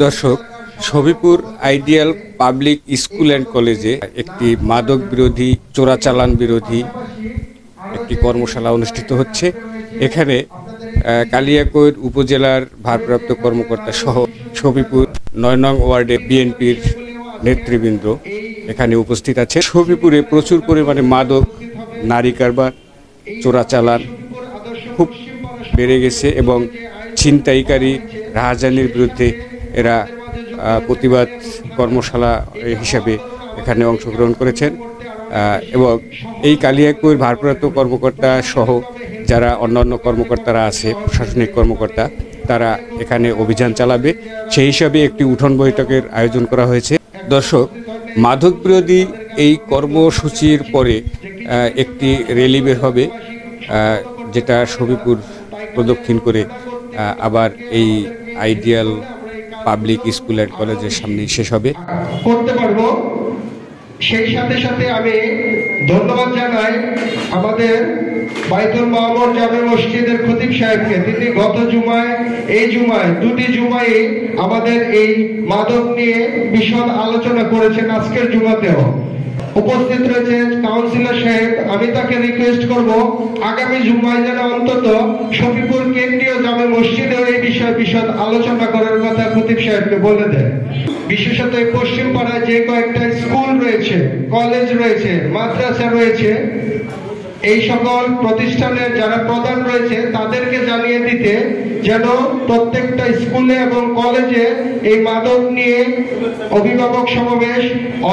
দর্শক, Shafipur ideal public school and কলেজে একটি মাদক বিরোধী, চোরাচালান বিরোধী একটি কর্মশালা অনুষ্ঠিত হচ্ছে। এখানে কালিয়াকৈর উপজেলার ভারপ্রাপ্ত কর্মকর্তা সহ সবিপুর ৯ নং ওয়ার্ডের বিএনপির নেতৃবৃন্দ এখানে উপস্থিত আছে। সবিপুরে প্রচুর পরিমাণে মাদক, নারী কারবার, চোরাচালান খুব বেড়ে গেছে এবং ছিনতাইকারী, রাহাজানির বিরুদ্ধে এরা প্রতিবাদ কর্মশালা হিসাবে এখানে অংশগ্রহণ করেছেন এবং এই কালিয়াকৈর ভারপ্রাপ্ত কর্মকর্তা সহ যারা অন্যান্য কর্মকর্তারা আছে, প্রশাসনিক কর্মকর্তা, তারা এখানে অভিযান চালাবে। সেই হিসাবে একটি উঠোন বৈঠকের আয়োজন করা হয়েছে। দর্শক, মাদক বিরোধী এই কর্মসূচির পরে একটি র্যালি বের হবে, যেটা সবিপুর প্রদক্ষিণ করে আবার এই আইডিয়াল পাবলিক স্কুল অ্যান্ড কলেজের সামনে শেষ হবে। করতে পারবো। সেই সাথে সাথে আমি ধন্যবাদ জানাই আমাদের বাইতুল মামুর জামে মসজিদের খতিব সাহেবকে। তিনি গত জুমায়, এই জুমায়, দুটি জুমায় আমাদের এই মাদক নিয়ে বিশদ আলোচনা করেছেন। আজকের জুমাতেও উপস্থিত রয়েছে কাউন্সিলর সাহেব। আমি তাকে রিকোয়েস্ট করব আগামী জুমায় যেন অন্তত সফিপুর কেন্দ্রীয় জামে মসজিদেও এই বিষয়ে বিশদ আলোচনা করার কথা খতিব সাহেবকে বলে দেয়। বিশেষত এই পশ্চিম পাড়ায় যে কয়েকটা স্কুল রয়েছে, কলেজ রয়েছে, মাদ্রাসা রয়েছে, এই সকল প্রতিষ্ঠানের যারা প্রধান রয়েছে তাদেরকে জানিয়ে দিতে যেন প্রত্যেকটা স্কুলে এবং কলেজে এই মাদক নিয়ে অভিভাবক সমাবেশ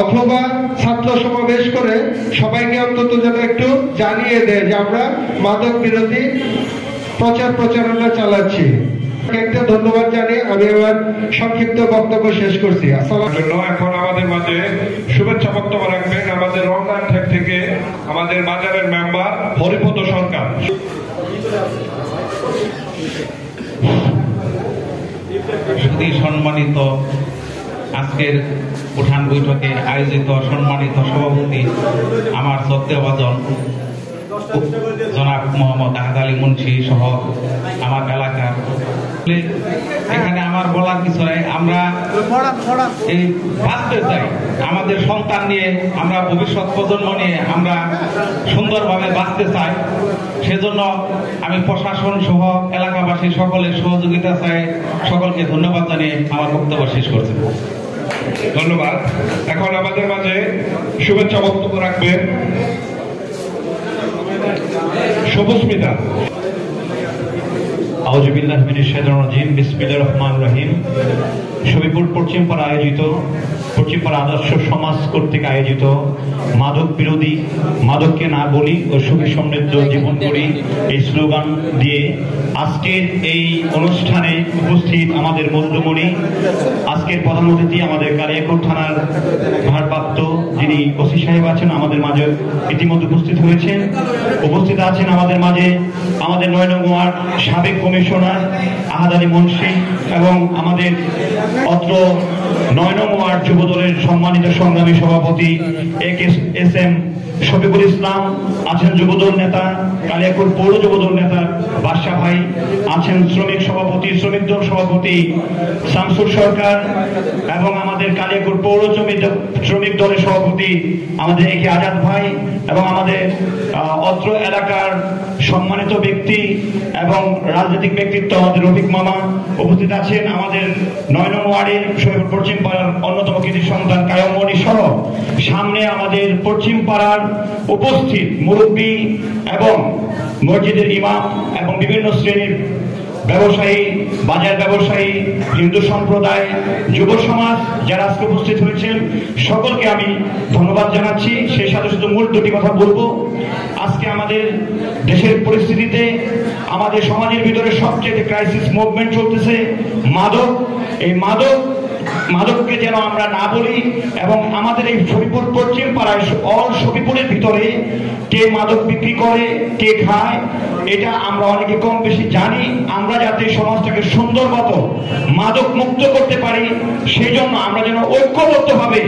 অথবা ছাত্র সমাবেশ করে সবাইকে অন্তত যেন একটু জানিয়ে দেয় যে আমরা মাদক বিরোধী প্রচারণা চালাচ্ছি। একটা ধন্যবাদ জানিয়ে আমি আমার সংক্ষিপ্ত বক্তব্য শেষ করছি। এখন আমাদের মাঝে শুভেচ্ছা বক্তব্য রাখবেন আমাদের রমজান থেকে আমাদের বাজারের মেম্বার হরিপদ সরকার। সম্মানিত আজকের উঠান বৈঠকে আয়োজিত সম্মানিত সভাপতি আমার শ্রদ্ধেয়ভাজন জনাব মোহাম্মদ আহাদ আলী মুন্সি সহ আমার এলাকার, এখানে আমার বলার কিছু নাই। আমরা এই বাঁচতে চাই, আমাদের সন্তান নিয়ে, আমরা ভবিষ্যৎ প্রজন্ম নিয়ে আমরা সুন্দরভাবে বাঁচতে চাই। সেজন্য আমি প্রশাসন সহ এলাকাবাসী সকলের সহযোগিতা চাই। সকলকে ধন্যবাদ জানিয়ে আমার বক্তব্য শেষ করছি। ধন্যবাদ। এখন আমাদের মাঝে শুভেচ্ছা বক্তব্য রাখবেন শুভস্মিতা। আউযু বিল্লাহি মিনাশ শাইতানির রাজিম। বিসমিল্লাহির রহমানির রহিম। সবিপুর পশ্চিমপাড়া আয়োজিত, পশ্চিমপাড়া আদর্শ সমাজ কর্তৃক আয়োজিত মাদক বিরোধী, মাদককে না বলি ও সুখী সমৃদ্ধ জীবন করি এই স্লোগান দিয়ে আজকের এই অনুষ্ঠানে উপস্থিত আমাদের মধ্যমণি, আজকের প্রধান অতিথি আমাদের কালিয়াকৈর থানার ভারপ্রাপ্ত যিনি ওসি সাহেব আছেন আমাদের মাঝে ইতিমধ্যে উপস্থিত হয়েছেন। উপস্থিত আছেন আমাদের মাঝে আমাদের ৯ নং ওয়ার্ড সাবেক কমিশনার আহাদ আলী মুন্সি এবং আমাদের অত্র ৯ নং ওয়ার্ড যুবদলের সম্মানিত সংগ্রামী সভাপতি এস.এম. শফিকুল ইসলাম আছেন, যুবদল নেতা, কালিয়াকৈর পৌর যুবদল নেতা বাদশা ভাই আছেন, শ্রমিক সভাপতি, শ্রমিক দল সভাপতি শামসুর সরকার এবং আমাদের কালিয়াকৈর পৌর শ্রমিক দলের সভাপতি আমাদের একে আজাদ ভাই এবং আমাদের অত্র এলাকার সম্মানিত ব্যক্তি এবং রাজনৈতিক ব্যক্তিত্ব আমাদের রফিক মামা উপস্থিত আছেন। আমাদের ৯ নং ওয়ার্ডের সবিপুর পশ্চিম পাড়ার অন্যতম কৃতি সন্তান কায়ম মনি সহ সামনে আমাদের পশ্চিম পাড়ার উপস্থিত মুরব্বী এবং মসজিদের ইমাম এবং বিভিন্ন শ্রেণীর ব্যবসায়ী, বাজার ব্যবসায়ী, হিন্দু সম্প্রদায়, যুব সমাজ যারা আজকে উপস্থিত হয়েছেন সকলকে আমি ধন্যবাদ জানাচ্ছি। সেই সাথে শুধু মূল দুটি কথা বলবো। আজকে আমাদের দেশের পরিস্থিতিতে আমাদের সমাজের ভিতরে সবচেয়ে ক্রাইসিস মুভমেন্ট চলতেছে মাদক। এই মাদক মাদককে যেন আমরা না বলি, এবং আমাদের এই শরীপুর পশ্চিম পাড়ায় অল শরীপুরের ভিতরে কে মাদক বিক্রি করে, কে খায়, এটা আমরা অনেকে কম বেশি জানি। আমরা যাতে সমাজটাকে সুন্দর মতো মাদক মুক্ত করতে পারি, সেই জন্য আমরা যেন ঐক্যবদ্ধভাবে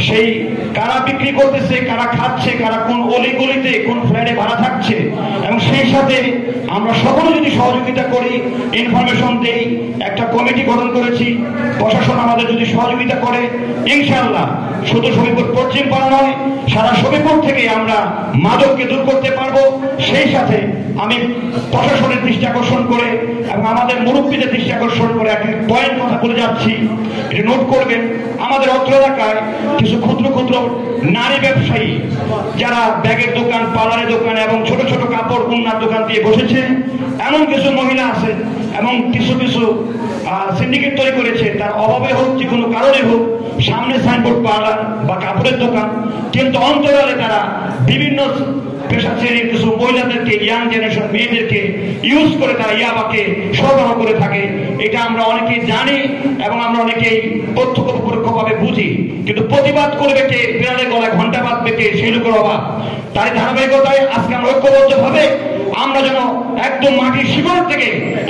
সেই কারা বিক্রি করতেছে, কারা খাচ্ছে, কারা কোন অলিগলিতে কোন ফ্ল্যাটে ভাড়া থাকছে, এবং সেই সাথে আমরা সকলে যদি সহযোগিতা করি, ইনফরমেশন দেই, একটা কমিটি গঠন করেছি, প্রশাসন আমাদের যদি সহযোগিতা করে, ইনশাআল্লাহ শুধু শরীপুর পশ্চিম পাড়া নয়, সারা শরীপুর থেকে আমরা মাদককে দূর করতে পারবো। সেই সাথে আমি প্রশাসনের দৃষ্টি আকর্ষণ করে এবং আমাদের মুরব্বীদের দৃষ্টি আকর্ষণ করে একটি পয়েন্ট কথা বলে যাচ্ছি, এটা নোট করবেন। আমাদের অত্র এলাকায় কিছু ক্ষুদ্র ক্ষুদ্র নারী ব্যবসায়ী যারা ব্যাগের দোকান, পার্লারের দোকান এবং ছোট ছোট কাপড় উন্নার দোকান দিয়ে বসেছে, এমন কিছু মহিলা আছে এবং কিছু কিছু সিন্ডিকেট তৈরি করেছে, তার অভাবে হোক, যে কোনো কারণে হোক, সামনে সাইনবোর্ড পার্লার বা কাপড়ের দোকান, কিন্তু অন্তরালে তারা বিভিন্ন পেশা শ্রেণীর কিছু মহিলাদেরকে, ইয়াং জেনারেশন মেয়েদেরকে ইউজ করে তারা ইয়াবাকে সরবরাহ করে থাকে। এটা আমরা অনেকেই জানি এবং আমরা অনেকেই প্রত্যক্ষ পরোক্ষভাবে বুঝি, কিন্তু প্রতিবাদ করবে কে, বিড়ালের গলায় ঘন্টা বাঁধবে কে, সেই লোকের অভাব। তারই ধারাবাহিকতায় আজকে আমরা ঐক্যবদ্ধভাবে আমরা যেন একদম মাটির শিকড় থেকে,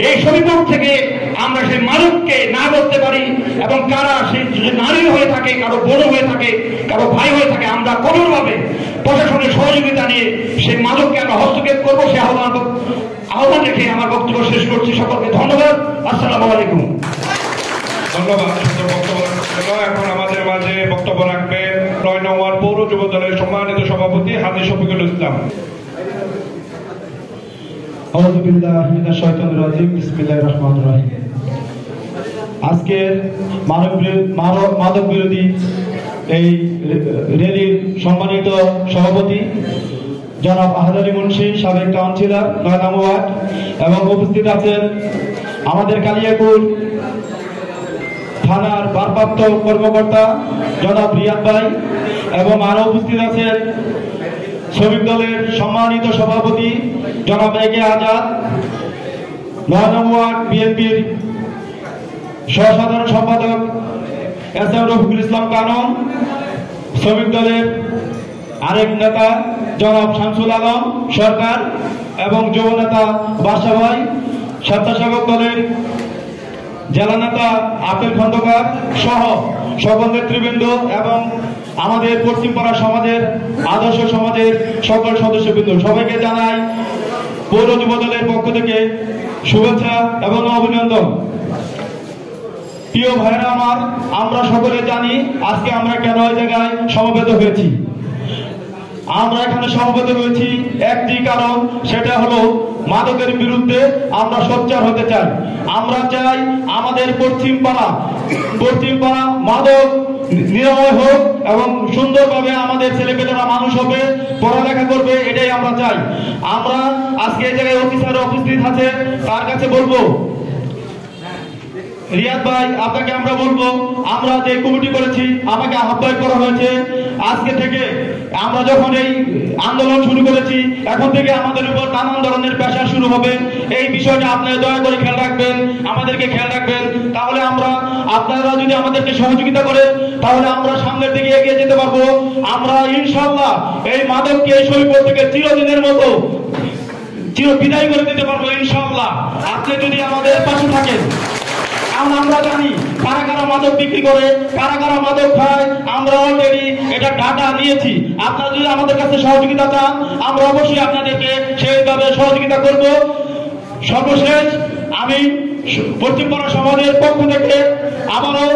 এই শরীপুর থেকে আমরা সেই মাদককে না করতে পারি, এবং কারা সেই নারী হয়ে থাকে, কারো বোন হয়ে থাকে, কারো ভাই হয়ে থাকে, আমরা কঠোরভাবে প্রশাসনের সহযোগিতা নিয়ে সেই মাদককে আমরা হস্তক্ষেপ করবো। সে আহ্বান রেখে আমার বক্তব্য শেষ করছি। সকলকে ধন্যবাদ। আসসালামু আলাইকুম। ধন্যবাদ সুন্দর বক্তব্য। এখন আমাদের মাঝে বক্তব্য রাখবেন ৯ নং ওয়ার্ড পৌর যুব দলের সম্মানিত সভাপতি হাজী শফিকুল ইসলাম। আউযু বিল্লাহি মিনাশ শাইতানির রাজিম। বিসমিল্লাহির রহমানির রহিম। আজকের মাদক বিরোধী এই র্যালির সম্মানিত সভাপতি জনাব আহাদ আলী মুন্সি, সাবেক কাউন্সিলর ৯ নং ওয়ার্ড, এবং উপস্থিত আছেন আমাদের কালিয়াকুর থানার ভারপ্রাপ্ত কর্মকর্তা জনাব রিয়াদ ভাই, এবং আরো উপস্থিত আছেন শ্রমিক দলের সম্মানিত সভাপতি জনাব একে আজাদ, ৯ নং ওয়ার্ড বিএনপির সহসাধারণ সম্পাদক এস এম রফিকুল ইসলাম কানন, শ্রমিক দলের আরেক নেতা জনাব শামসুল আলম সরকার, এবং যুব নেতা বাদশা ভাই, স্বেচ্ছাসেবক দলের জেলা নেতা আপিল খন্দকার সহ সকল নেতৃবৃন্দ, এবং আমাদের পশ্চিমপাড়া সমাজের আদর্শ সমাজের সকল সদস্যবৃন্দ, সবাইকে জানাই পৌর যুব দলের পক্ষ থেকে শুভেচ্ছা এবং অভিনন্দন। প্রিয় ভাইরা আমার, আমরা সকলে জানি আজকে আমরা কেন এই জায়গায় সমবেত হয়েছি। আমরা এখানে সমবেত হয়েছি একটি কারণ, সেটা হলো মাদকের বিরুদ্ধে আমরা সোচ্চার হতে চাই। আমরা চাই আমাদের পশ্চিম পাড়া মাদক নিরাময় হোক এবং সুন্দরভাবে আমাদের ছেলেপেলেরা মানুষ হবে, পড়ালেখা করবে, এটাই আমরা চাই। আমরা আজকে এই জায়গায় অফিসার উপস্থিত আছে, তার কাছে বলবো, রিয়াদ ভাই আপনাকে আমরা বলবো, আমরা যে কমিটি করেছি, আমাকে আহ্বায়ক করা হয়েছে, আজকে থেকে আমরা যখন এই আন্দোলন শুরু করেছি, এখন থেকে আমাদের উপর নানান ধরনের প্রেসার শুরু হবে। এই বিষয়টা আপনারা দয়া করে খেয়াল রাখবেন, আমাদেরকে খেয়াল রাখবেন। তাহলে আপনারা যদি আমাদেরকে সহযোগিতা করেন, তাহলে আমরা সামনের দিকে এগিয়ে যেতে পারবো। আমরা ইনশাআল্লাহ এই মাদককে এই শরীফপুর থেকে চিরদিনের মতো বিদায় করে দিতে পারবো ইনশাআল্লাহ, আপনি যদি আমাদের পাশে থাকেন। আমরা জানি কারা কারা মাদক বিক্রি করে, কারা কারা মাদক খায়, আমরা অলরেডি এটা ডাটা নিয়েছি। আপনারা যদি আমাদের কাছে সহযোগিতা চান, আমরা অবশ্যই আপনাদেরকে সেইভাবে সহযোগিতা করব। সর্বশেষ আমি পশ্চিমপাড়া সমাজের পক্ষ থেকে আবারও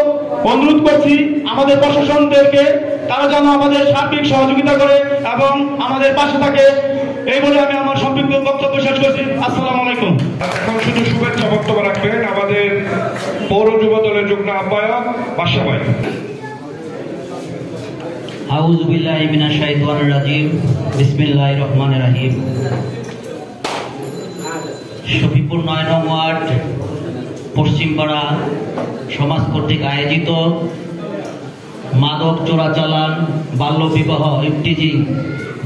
অনুরোধ করছি আমাদের প্রশাসনদেরকে, তারা যেন আমাদের সার্বিক সহযোগিতা করে এবং আমাদের পাশে থাকে। এই বলে আমি আমার সম্পৃক্ত বক্তব্য শেষ করছি। আসসালামু আলাইকুম। এখন শুধু শুভেচ্ছা বক্তব্য রাখবেন আমাদের পৌর যুব দলের যুগ্ম আহ্বায়ক বাদশা ভাই। আউযু বিল্লাহি মিনাশ শাইতানির রাজিম। বিসমিল্লাহির রহমানির রহিম। শফিপুর ৯ নং ওয়ার্ড পশ্চিমপাড়া সমাজ কর্তৃক আয়োজিত মাদক চোরাচালান, বাল্য বিবাহ, ইফটিজিং,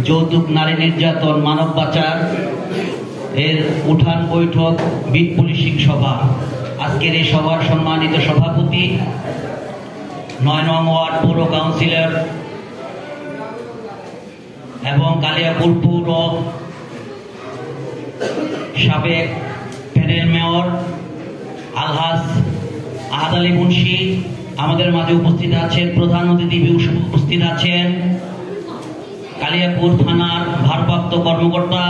যৌতুক, নারী নির্যাতন, মানব পাচার এর উঠান বৈঠক, বিট পুলিশিং সভা। আজকের এই সভার সম্মানিত সভাপতি 9 নং ওয়ার্ড পৌর কাউন্সিলর এবং কালিয়াপুর পৌর সাবেক প্যানেল মেয়র আলহাজ আহাদ আলী মুন্সি আমাদের মাঝে উপস্থিত আছেন। প্রধান অতিথি উপস্থিত আছেন কালিয়াপুর থানার ভারপ্রাপ্ত কর্মকর্তা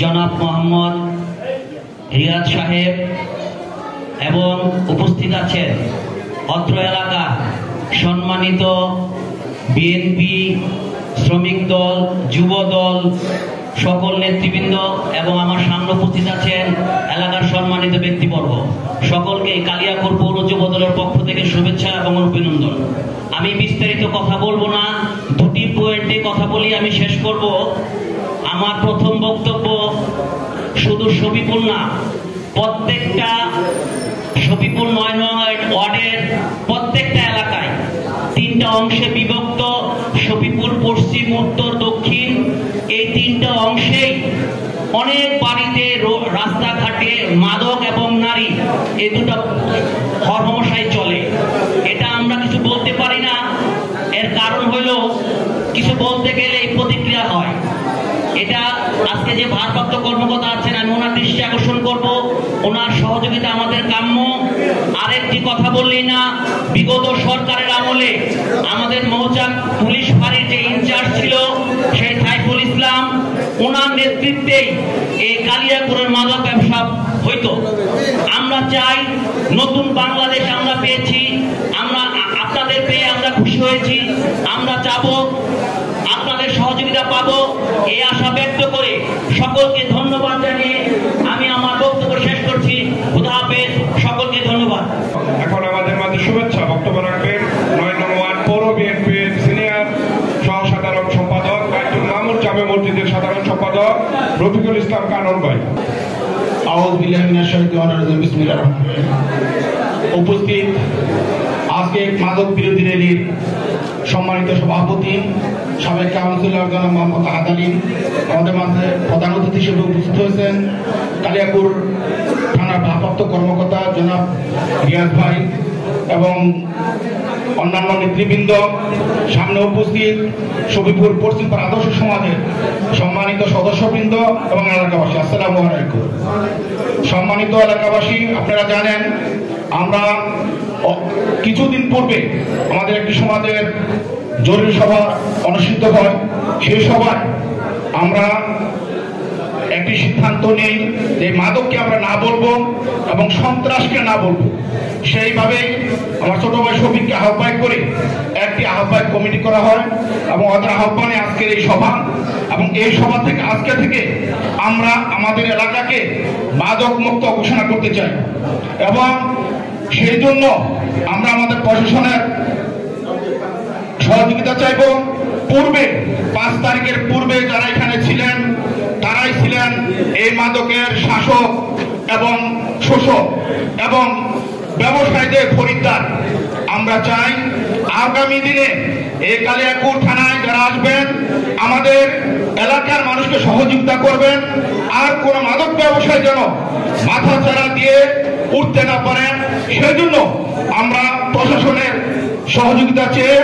জনাব মোহাম্মদ রিয়াদ সাহেব এবং উপস্থিত আছেন অত্র এলাকা সম্মানিত বিএনপি, শ্রমিক দল, যুব দল, সকল নেতৃবৃন্দ এবং আমার সামনে উপস্থিত আছেন এলাকার সম্মানিত ব্যক্তিবর্গ। সকলকে কালিয়াপুর পৌর যুব দলের পক্ষ থেকে শুভেচ্ছা এবং অভিনন্দন। আমি বিস্তারিত কথা বলবো না, দুটি পয়েন্টে কথা বলি আমি শেষ করব। আমার প্রথম বক্তব্য শুধু শফিপুর না, প্রত্যেকটা শফিপুর 9 নং ওয়ার্ডের প্রত্যেকটা এলাকায় 3টা অংশে বিভক্ত। শফিপুর পশ্চিম, উত্তর, দক্ষিণ, এই 3টা অংশেই অনেক বাড়িতে রাস্তাঘাটে মাদক এবং নারী এই দুটো হরহমেশাই চলে। এটা আমরা কিছু বলতে পারি না, এর কারণ হলো কিছু বলতে গেলে এই প্রতিক্রিয়া হয়। এটা আজকে যে ভারপ্রাপ্ত কর্মকর্তা আছেন আমি ওনার দৃষ্টি আকর্ষণ করব, ওনার সহযোগিতা আমাদের কাম্য। আরেকটি কথা বললেই না, বিগত সরকারের আমলে আমাদের মৌচাক পুলিশ ফাঁড়ির যে ইনচার্জ ছিল সেই সাইফুল ইসলাম, ওনার নেতৃত্বেই এই কালিয়াপুরের মাদক ব্যবসা হইতো। আমরা চাই নতুন বাংলাদেশ আমরা পেয়েছি, আমরা আপনাদের পেয়ে আমরা খুশি হয়েছি। আমরা চাবো আপনাদের সহযোগিতা পাবো, এই আশা ব্যক্ত করে সকলকে ধন্যবাদ জানিয়ে আমি আমার বক্তব্য শেষ করছি। খুদা হাফেজ, সকলকে ধন্যবাদ। এখন আমাদের মাঝে শুভেচ্ছা বক্তব্য রাখবেন 9 নং ওয়ার্ড পৌর বিএনপির সিনিয়র সহ সাধারণ সম্পাদক বাইতুল মামুর জামে মসজিদের সাধারণ সম্পাদক রফিকুল ইসলাম কানন ভাই। আউযু বিল্লাহি মিনাশ শাইতানির রাজিম, বিসমিল্লাহির রহমানির রহিম। উপস্থিত আজকে মাদক বিরোধী র্যালির সম্মানিত সভাপতি সাবেক কাউন্সিলর জনাব মোহাম্মদ আহাদ আলী, আমাদের মাঝে প্রধান অতিথি হিসেবে উপস্থিত হয়েছেন কালিয়াপুর থানার ভারপ্রাপ্ত কর্মকর্তা জনাব রিয়াজ ভাই এবং অন্যান্য নেতৃবৃন্দ, সামনে উপস্থিত শফিপুর পশ্চিমপাড়া আদর্শ সমাজের সম্মানিত সদস্যবৃন্দ এবং এলাকাবাসী, আসসালামু আলাইকুম। সম্মানিত এলাকাবাসী, আপনারা জানেন আমরা কিছুদিন পূর্বে আমাদের একটি সমাজের জরুরি সভা অনুষ্ঠিত হয়। সেই সভায় আমরা একটি সিদ্ধান্ত নেই যে মাদককে আমরা না বলবো এবং সন্ত্রাসকে না বলবো। সেইভাবেই আমার ছোট ভাই শফিককে আহ্বায়ক করে একটি আহ্বায়ক কমিটি করা হয় এবং ওদের আহ্বানে আজকের এই সভা। এবং এই সভা থেকে আজকে থেকে আমরা আমাদের এলাকাকে মাদক মুক্ত ঘোষণা করতে চাই এবং সেই জন্য আমরা আমাদের প্রশাসনের সহযোগিতা চাইব। পূর্বে 5 তারিখের পূর্বে যারা এখানে ছিলেন তারাই ছিলেন এই মাদকের শাসক এবং শোষক এবং ব্যবসায়ীদের খরিদ্দার। আমরা চাই আগামী দিনে এই কালিয়াকুর থানায় যারা আসবেন আমাদের এলাকার মানুষকে সহযোগিতা করবেন, আর কোন মাদক ব্যবসায়ী যেন মাথা চাড়া দিয়ে উঠতে না পারেন সেজন্য আমরা প্রশাসনের সহযোগিতা চেয়ে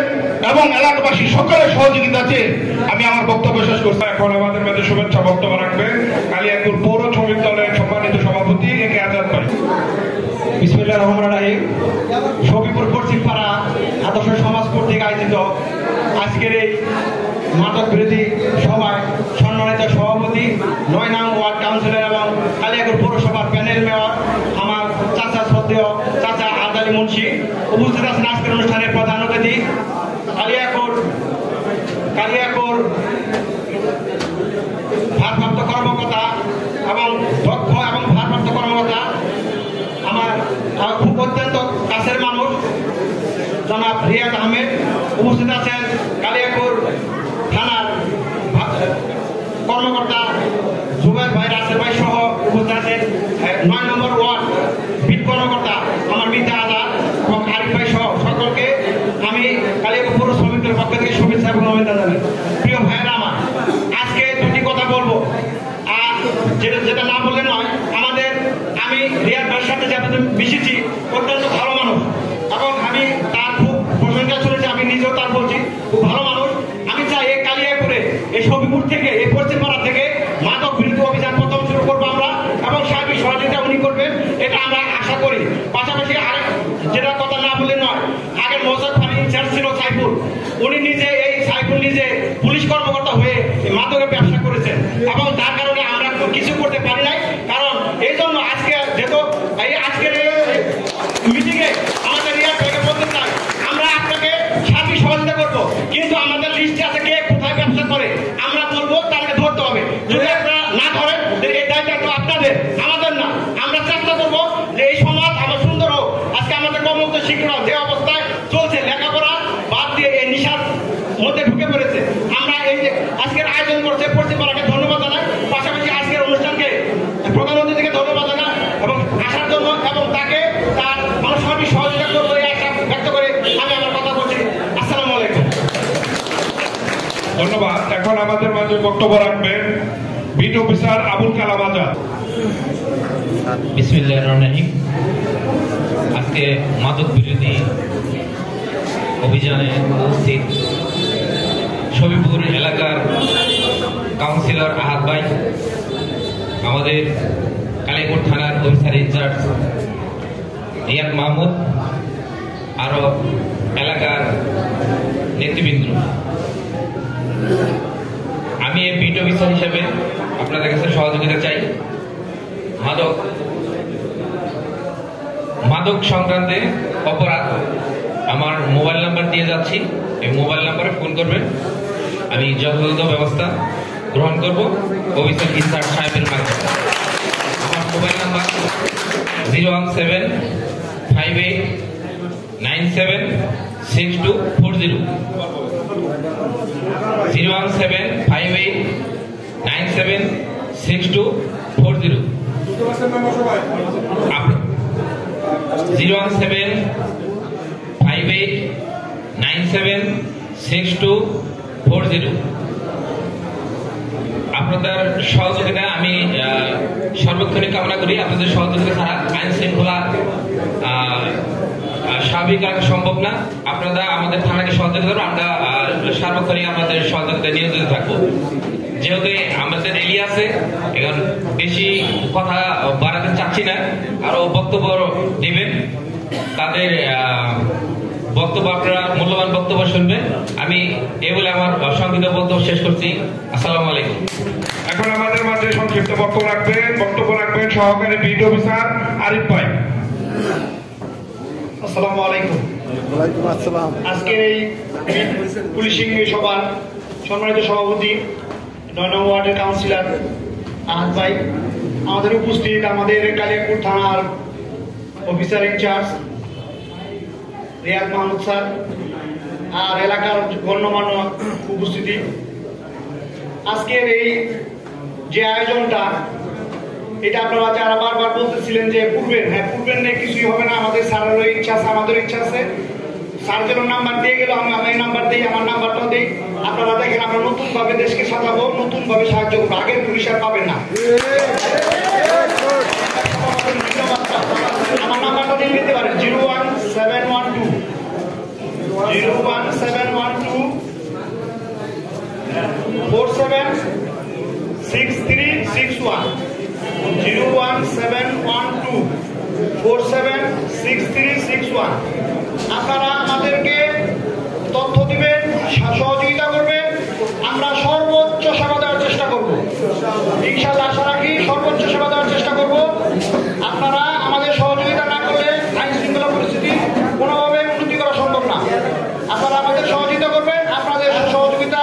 এবং এলাকাবাসী সকলের সহযোগিতা চেয়ে আমি আমার বক্তব্য শেষ করছি। এখন আমাদের মাঝে শুভেচ্ছা বক্তব্য রাখবেন কালিয়াপুর পৌর শ্রমিক দলের সম্মানিত সভাপতি একে আজাদ ভাই। বিসমিল্লাহির রহমানির রহিম। শফিপুর পশ্চিমপাড়া আদর্শ সমাজ কর্তৃক আয়োজিত আজকের এই মাদক বিরোধী সভায় সম্মানিত সভাপতি 9 নং ওয়ার্ড কাউন্সিলর এবং কালিয়াকুর পৌরসভার প্যানেল মেয়র আমার চাচা শ্রদ্ধেয় চাচা আহাদ আলী মুন্সি উপস্থিত আছেন আজকের অনুষ্ঠানের প্রধান অতিথি কালিয়াকুর ভারপ্রাপ্ত কর্মকর্তা এবং দক্ষ এবং ভারপ্রাপ্ত কর্মকর্তা আমার খুব অত্যন্ত কাছের মানুষ জনাব রিয়াদ আহমেদ উপস্থিত আছেন। কালিয়াকুর থানার কর্মকর্তা জুবের ভাই, রাসেল ভাই সহ উপস্থিত আছেন 9 নম্বর ওয়ার্ড বিট কর্মকর্তা আমার মিতা আজাদ এবং আরিফ ভাই সহ সকলকে আমি কালিয়াকুর পৌর শ্রমিকদের পক্ষ থেকে শুভেচ্ছা এবং অভিনন্দন জানাই। প্রিয় ভাইয়েরা আমার, আজকে দুটি কথা বলবো, আর যেটা না বললে নয়। আমি রিয়াদ ভাইয়ের সাথে যাতে মিশেছি, অত্যন্ত ভালো মানুষ এবং আমি তার খুব কিন্তু আমাদের লিস্টে আছে কে কোথায় ব্যবসা করে, আমরা বলবো তাদেরকে ধরতে হবে। যদি আপনারা না ধরেন এই দায়িত্ব তো আপনাদের, আমাদের না। আমরা চেষ্টা করবো যে এই সমাজ আবার সুন্দর হোক। আজকে আমাদের কর্মরত শিক্ষকরা যে অবস্থায় চলছে, লেখাপড়া বাদ দিয়ে এই নিশার মধ্যে ঢুকে পড়েছে। আমরা এই যে আজকের আয়োজন করছে পশ্চিম পাড়াকে ধন্যবাদ জানাই, পাশাপাশি আজকের অনুষ্ঠানকে প্রধান অতিথিকে ধন্যবাদ জানাই এবং আসার জন্য এবং তাকে তার মানসিক সহযোগিতা করবো এই আশা ব্যক্ত করে আমি আমার কথা বলছি। আসসালামু আলাইকুম। ধন্যবাদ। এখন আমাদের মাঝে বক্তব্য রাখবেন বিট অফিসার আবুল কালাম আজাদ। বিসমিল্লাহির রহমানির রহিম। আজকে মাদক বিরোধী অভিযানে উপস্থিত ছবিপুর এলাকার কাউন্সিলর আহাদ ভাই, আমাদের কালিয়াকৈর থানার অফিসার ইনচার্জ রিয়াদ মাহমুদ, আরো এলাকার নেতৃবৃন্দ, আমি এই বিট অফিসার হিসেবে আপনাদের কাছে সহযোগিতা চাই। মাদক সংক্রান্তে অপরাধ আমার মোবাইল নাম্বার দিয়ে যাচ্ছি, এই মোবাইল নাম্বারে ফোন করবেন, আমি যথাযথ ব্যবস্থা গ্রহণ করব অফিসার ইনচার্জ সাহেবের মাধ্যমে। আমার মোবাইল নাম্বার 01758976240 01758976240 01758976240। আপনাদের সহযোগিতা আমি সর্বক্ষণিক কামনা করি। আপনাদের সহযোগিতা ছাড়া আইন শৃঙ্খলা স্বাভাবিক রাখা সম্ভব না। আপনারা আমাদের থানাকে সহযোগিতা করবেন, আমরা সার্বক্ষণিক আমাদের সহযোগিতায় নিয়োজিত থাকবো। যেহেতু আমাদের এলিয়া আছে, এখন বেশি কথা বাড়াতে চাচ্ছি না, আরো বক্তব্য দিবেন, তাদের বক্তব্য আপনারা মূল্যবান বক্তব্য শুনবেন। আমি এই বলে আমার সংক্ষিপ্ত বক্তব্য শেষ করছি। আসসালামু আলাইকুম। এখন আমাদের মাঝে সংক্ষিপ্ত বক্তব্য রাখবেন সহকারী বিট অফিসার আরিফ ভাই। আসসালামু আলাইকুম। ওয়ালাইকুম আসসালাম। আজকের এই পুলিশিং সভার সম্মানিত সভাপতি ৯ নং ওয়ার্ডের কাউন্সিলর আহাদ ভাই, আমাদের উপস্থিত আমাদের কালিয়াকৈর থানার officer in charge Riyad Mahmud sir, আর এলাকার গণ্যমান্য উপস্থিতি, আজকের এই যে আয়োজনটা, এটা আপনারা যারা বারবার বলতেছিলেন যে পূর্বের, হ্যাঁ পূর্বের নেই কিছুই হবে না, আমাদের স্যারেরও ইচ্ছা আছে, আমাদের ইচ্ছা আছে। স্যার যেন নাম্বার দিয়ে গেল, আমি এই নাম্বার দিই, আমার নাম্বারটাও দিই। আপনারা দেখেন আমরা নতুন ভাবে দেশকে সাজাবো, নতুন ভাবে সাহায্য করবো, আগের পুলিশ আর পাবেন না। আমার নাম্বারটা দিয়ে নিতে পারেন 01712 476361 01712476361। আপনারা আমাদেরকে তথ্য দিবেন, সহযোগিতা করবেন, আমরা সর্বোচ্চ সেবা দেওয়ার চেষ্টা করব। ইনশাআল্লাহ আশা রাখি সর্বোচ্চ সেবা দেওয়ার চেষ্টা করব। আপনারা আমাদের সহযোগিতা না করলে আইন শৃঙ্খলা পরিস্থিতি কোনোভাবে উন্নতি করা সম্ভব না। আপনারা আমাদের সহযোগিতা করবেন, আপনাদের সহযোগিতা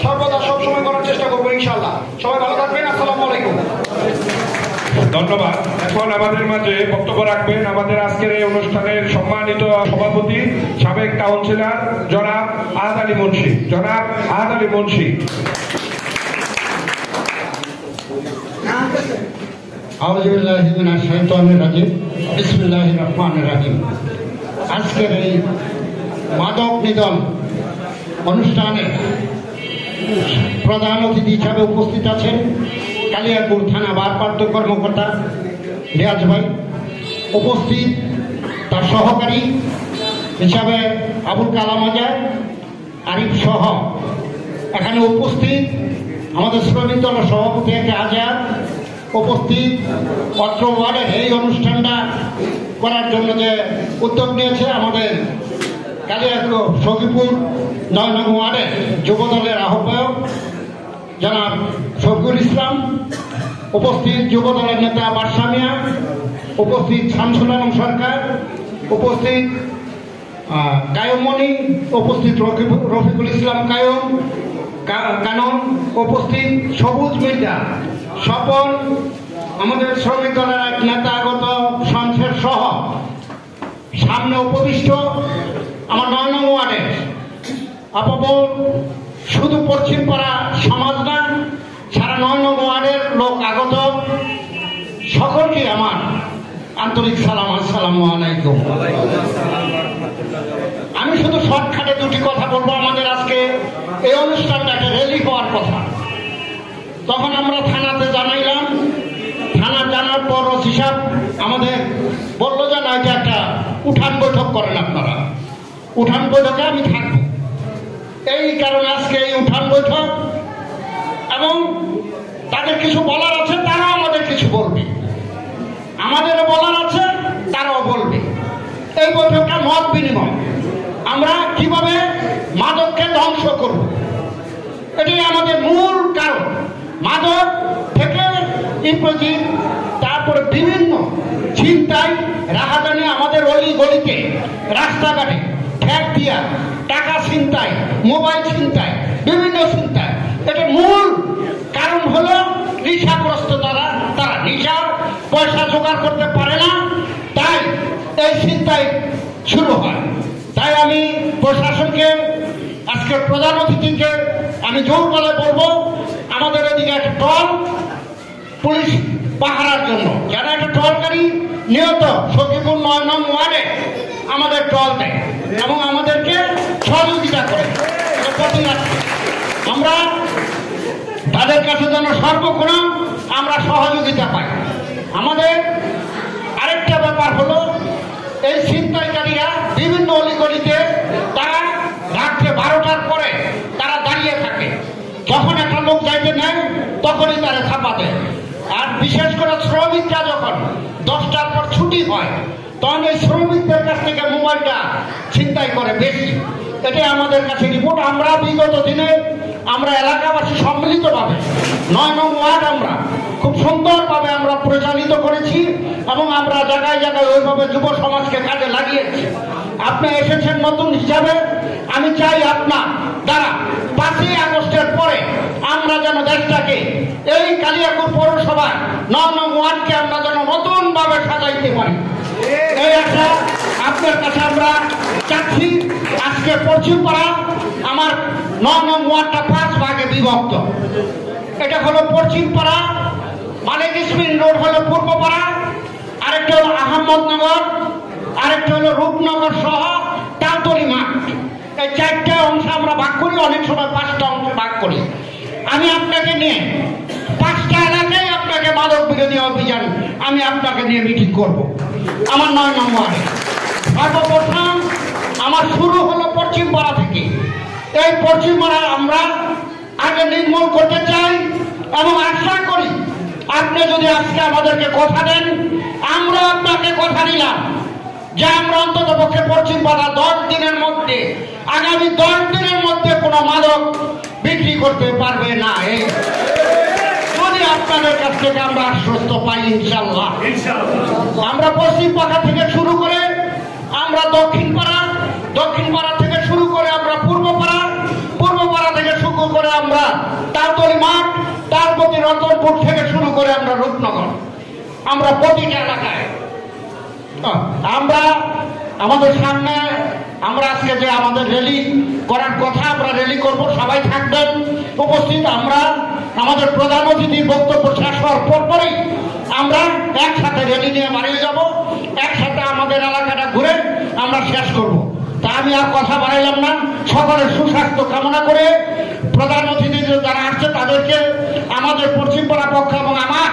সর্বদা সবসময় করার চেষ্টা করবো ইনশাআল্লাহ। সবাই ভালো থাকবেন। আসসালামু আলাইকুম। ধন্যবাদ। এখন আমাদের মাঝে বক্তব্য রাখবেন আমাদের আজকের এই অনুষ্ঠানের সম্মানিত সভাপতি সাবেক কাউন্সিলর জনাব আহাদ আলী মুন্সি। জনাব আহাদ আলী মুন্সি। আউযু বিল্লাহি মিনাশ শাইতানির রাজিম। বিসমিল্লাহির রহমানির রহিম। আজকের এই মাদক নিধন অনুষ্ঠানে প্রধান অতিথি হিসাবে উপস্থিত আছেন কালিয়াকৈর থানা ভারপ্রাপ্ত কর্মকর্তা রিয়াজ ভাই, উপস্থিত তার সহকারী হিসাবে আবুল কালাম আজাদ, আরিফ সহ এখানে উপস্থিত আমাদের শ্রমিক দলের সভাপতি আজাদ, উপস্থিত অত্র ওয়ার্ডের এই অনুষ্ঠানটা করার জন্য যে উদ্যোগ নিয়েছে আমাদের কালিয়াকৈর সখীপুর ৯ নং ওয়ার্ডের যুবদলের আহ্বায়ক জনাব শফিকুল ইসলাম, উপস্থিত যুবদলের নেতা বাদশা মিয়া, উপস্থিত শামসুল আলম সরকার, উপস্থিত কায়মণি উপস্থিত, রফিকুল ইসলাম কানন উপস্থিত, সবুজ মির্জা, স্বপন, আমাদের শ্রমিক দলের এক নেতা আগত শমশের সহ সামনে উপবিষ্ট আমার 9 নং ওয়ার্ডের আপাতত শুধু পশ্চিমপাড়া সমাজ না, সারা 9 নং ওয়ার্ডের লোক আগত সকলকে আমার আন্তরিক সালাম, আসসালামু আলাইকুম। আমি শুধু শর্টকাটে দুটি কথা বলবো। আমাদের আজকে এই অনুষ্ঠানটা একটা র্যালি হওয়ার কথা, তখন আমরা থানাতে জানাইলাম। থানা জানার পর ওসি সাহেব আমাদের বললো যে না, এটা একটা উঠান বৈঠক করেন আপনারা, উঠান বৈঠকে আমি থাকবো। এই কারণে আজকে এই উঠান বৈঠক, এবং তাদের কিছু বলার আছে, তারাও আমাদের কিছু বলবে, আমাদেরও বলার আছে, তারাও বলবে। এই বৈঠকটা মত বিনিময়, আমরা কিভাবে মাদককে ধ্বংস করব, এটাই আমাদের মূল কারণ। মাদক থেকে ইম্পোজিট, তারপরে বিভিন্ন ছিনতাই রাহাজানি আমাদের অলি গলিতে, রাস্তাঘাটে ঠেক দিয়া, টাকা ছিনতাই, মোবাইল ছিনতাই, বিভিন্ন ছিনতাই। এটা মূল কারণ হলো নেশাগ্রস্ত তারা নেশার পয়সা জোগাড় করতে পারে না, তাই এই ছিনতাই শুরু হয়। তাই আমি প্রশাসনকে, আজকের প্রধান অতিথিকে আমি জোর গলায় বলবো, আমাদের এদিকে একটা টল পুলিশ পাহারার জন্য, যারা একটা টল গাড়ি নিয়ত সখীপুর 9 নং ওয়ার্ডে আমাদের টল দেয় এবং আমাদেরকে সহযোগিতা করে, আমরা তাদের কাছে যেন সর্বক্ষণ আমরা সহযোগিতা পাই। আমাদের আরেকটা ব্যাপার হলো, এই ছিনতাইকারীরা বিভিন্ন অলিগলিতে তারা রাত্রে 12টার পরে তারা দাঁড়িয়ে থাকে, যখন একটা লোক যাইতে নেয় তখনই তারা ছাপা দেয়। আর বিশেষ করে শ্রমিকরা যখন 10টার পর ছুটি হয়, তখন এই শ্রমিকদের কাছ থেকে মোবাইলটা ছিনতাই করে বেশি। এটাই আমাদের কাছে রিপোর্ট। আমরা বিগত দিনে আমরা এলাকাবাসী সম্মিলিতভাবে 9 নং ওয়ার্ড আমরা খুব সুন্দরভাবে আমরা পরিচালিত করেছি এবং আমরা জায়গায় জায়গায় ওইভাবে যুব সমাজকে কাজে লাগিয়েছি। আপনি এসেছেন নতুন হিসাবে, আমি চাই আপনার দ্বারা 5ই আগস্টের পরে আমরা যেন দেশটাকে, এই কালিয়াকৈর পৌরসভায় 9 নং ওয়ার্ডকে আমরা যেন নতুন ভাবে সাজাইতে পারি, এই একটা আপনার কাছে আমরা চাচ্ছি। আজকে পশ্চিমপাড়া আমার 9 নং ওয়ার্ডটা 5 ভাগে বিভক্ত। এটা হলো পশ্চিমপাড়া, মালিক স্পিন রোড হলো পূর্বপাড়া, আরেকটা হলো আহমদনগর, আরেকটা হলো রূপনগর সহ তালতলি মাঠ। এই 4টা অংশ আমরা ভাগ করি, অনেক সময় 5টা অংশ ভাগ করি। আমি আপনাকে নিয়ে 5টা এলাকায় আপনাকে মাদক বিরোধী অভিযান আমি আপনাকে নিয়ে মিটিং করব আমার 9 নং ওয়ার্ডে। সর্বপ্রথম আমার শুরু হলো পশ্চিমপাড়া থেকে। এই পশ্চিমপাড়া আমরা আগে নির্মূল করতে চাই এবং আশা করি আপনি যদি আজকে আমাদেরকে কথা দেন, আমরা আপনাকে কথা দিলাম যে আমরা অন্তত পক্ষে পশ্চিমপাড়া 10 দিনের মধ্যে, আগামী 10 দিনের মধ্যে কোনো মাদক বিক্রি করতে পারবে না। এই যদি আপনাদের কাছ থেকে আমরা আশ্বস্ত পাই, ইনশাল্লাহ আমরা পশ্চিমপাড়া থেকে শুরু করে আমরা দক্ষিণপাড়া থেকে শুরু করে আমরা পূর্বপাড়া থেকে শুরু করে আমরা তালতলি মাঠ, তারপতি রতনপুর থেকে শুরু করে আমরা রূপনগর, আমরা প্রতিটা এলাকায় আমরা আমাদের সামনে আমরা আজকে যে আমাদের র্যালি করার কথা, আমরা র্যালি করব, সবাই থাকবেন উপস্থিত। আমরা আমাদের প্রধান অতিথির বক্তব্য শেষ হওয়ার পরপরই আমরা একসাথে র্যালি নিয়ে বাড়িয়ে যাব, একসাথে আমাদের এলাকাটা ঘুরে আমরা শেষ করব। তা আমি আর কথা বাড়াইলাম না, সকলের সুস্বাস্থ্য কামনা করে প্রধান অতিথি যারা আসছে তাদেরকে আমাদের পশ্চিমপাড়া পক্ষ এবং আমার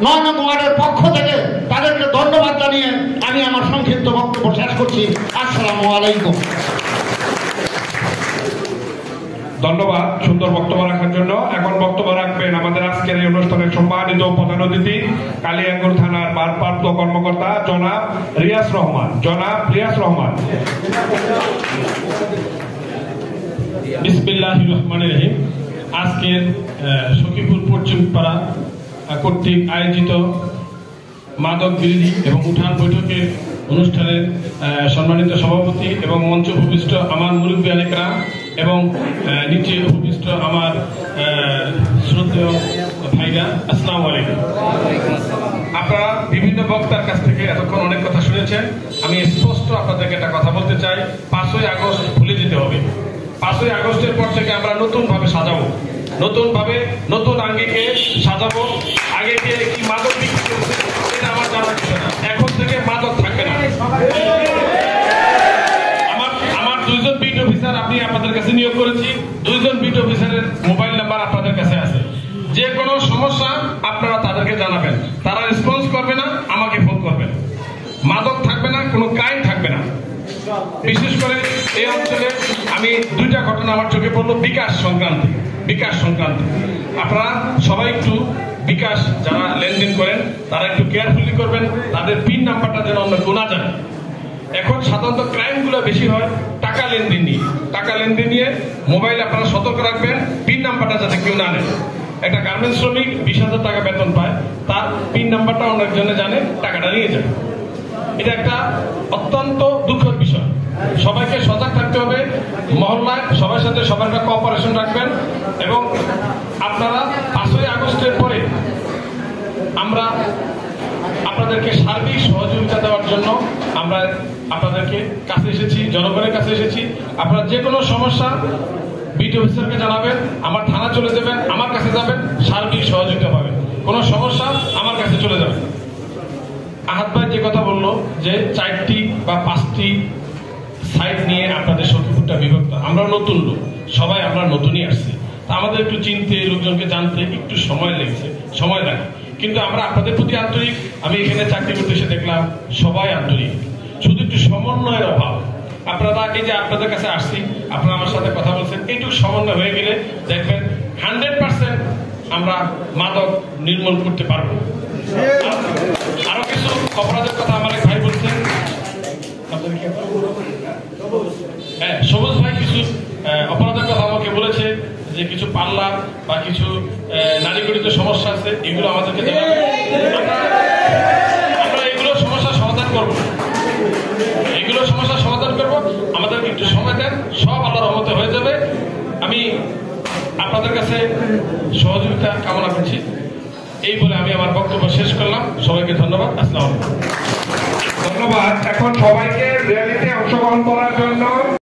9 নং ওয়ার্ডের পক্ষ থেকে তাদেরকে ধন্যবাদ জানিয়ে আমি আমার সংক্ষিপ্ত বক্তব্য শেষ করছি। আসসালামু আলাইকুম। ধন্যবাদ সুন্দর বক্তব্য রাখার জন্য। এখন বক্তব্য রাখবেন আমাদের আজকের এই অনুষ্ঠানের সম্মানিত প্রধান অতিথি, কালিয়াকৈর থানার ভারপ্রাপ্ত কর্মকর্তা জনাব রিয়াজ রহমান। বিসমিল্লাহির রহমানির রহিম। আজকের সখীপুর পশ্চিমপাড়া কর্তৃক আয়োজিত মাদক বিরোধী এবং উঠান বৈঠকের অনুষ্ঠানের সম্মানিত সভাপতি এবং মঞ্চ উপবিষ্ট আমার মুরব্বী আলিকরাম এবং নিচে উপবিষ্ট আমার শ্রদ্ধেয় ভাইরা, আসসালামু আলাইকুম। আপনারা বিভিন্ন বক্তার কাছ থেকে এতক্ষণ অনেক কথা শুনেছেন। আমি স্পষ্ট আপনাদেরকে একটা কথা বলতে চাই, 5ই আগস্ট ভুলে যেতে হবে। 5ই আগস্টের পর থেকে আমরা নতুন ভাবে সাজাবো, নতুন ভাবে নতুন আঙ্গিকে সাজাবো। আগে গিয়ে কি মাদক বিক্রি করছে এটা আমার জানার বিষয় না। এখন থেকে মাদক থাকবে না। আমার 2জন বিট অফিসার আমি আপনাদের কাছে নিয়োগ করেছি। 2জন বিট অফিসারের মোবাইল নাম্বার আপনাদের কাছে আছে। যে কোনো সমস্যা আপনারা তাদেরকে জানাবেন, তারা রেসপন্স করবে না, আমাকে ফোন করবেন। মাদক থাকবে না, কোনো ক্রাইম থাকবে না। বিশেষ করে এই অঞ্চলে আমি 2টা ঘটনা আমার চোখে পড়লো বিকাশ সংক্রান্ত। আপনারা সবাই একটু বিকাশ যারা লেনদেন করেন তারা একটু কেয়ারফুলি করবেন, তাদের পিন নাম্বারটা যেন অন্য গোনা যায়। এখন সাধারণত ক্রাইম গুলো বেশি হয় টাকা লেনদেন নিয়ে মোবাইল আপনারা সতর্ক রাখবেন, পিন নাম্বারটা যাতে কেউ না নেয়। একটা গার্মেন্টস শ্রমিক 20,000 টাকা বেতন পায়, তার পিন নাম্বারটা অনেকজনে জানে, টাকাটা নিয়ে যায়। এটা একটা অত্যন্ত দুঃখের বিষয়। সবাইকে সজাগ থাকতে হবে, মহল্লায় সবার সাথে সবার একটা কোঅপারেশন রাখবেন। এবং আপনারা 5ই আগস্টের পরে আমরা আপনাদেরকে সার্বিক সহযোগিতা দেওয়ার জন্য আমরা আপনাদেরকে কাছে এসেছি, জনগণের কাছে এসেছি। আপনারা যে কোনো সমস্যা বিটি অফিসারকে জানাবেন, আমার থানা চলে যাবেন, আমার কাছে যাবেন, সার্বিক সহযোগিতা পাবেন। কোনো সমস্যা আমার কাছে চলে যাবেন। আহাত ভাই যে কথা বললো যে 4টি বা 5টি সাইট নিয়ে আপনাদের সখীপুরটা বিভক্ত, আমরা নতুন লোক, সবাই আমরা নতুনই আসছি, তা আমাদের একটু চিনতে, লোকজনকে জানতে একটু সময় লাগে। কিন্তু আমরা আপনাদের প্রতি আন্তরিক। আমি এখানে চাকরি করতে এসে দেখলাম সবাই আন্তরিক, শুধু একটু সমন্বয়ের অভাব। আপনারা এই যে আপনাদের কাছে আসছি, আপনারা আমার সাথে কথা বলছেন, এইটুকু সমন্বয় হয়ে গেলে দেখবেন 100% আমরা মাদক নির্মূল করতে পারবো। আরো কিছু অপরাধের কথা আমার এক ভাই বলছেন, হ্যাঁ সবুজ ভাই কিছু অপরাধের কথা আমাকে বলেছে যে কিছু পাল্লা বা কিছু নারীগঠিত সমস্যা আছে, এগুলো আমাদেরকে জানাবেন। আমরা এগুলো সমস্যার সমাধান করব, আমাদেরকে একটু সময় দেন, সব আল্লাহর রহমতে হয়ে যাবে। আমি আপনাদের কাছে সহযোগিতা কামনা করছি। এই বলে আমি আমার বক্তব্য শেষ করলাম। সবাইকে ধন্যবাদ। আসসালামু আলাইকুম। ধন্যবাদ। এখন সবাইকে র্যালিতে অংশগ্রহণ করার জন্য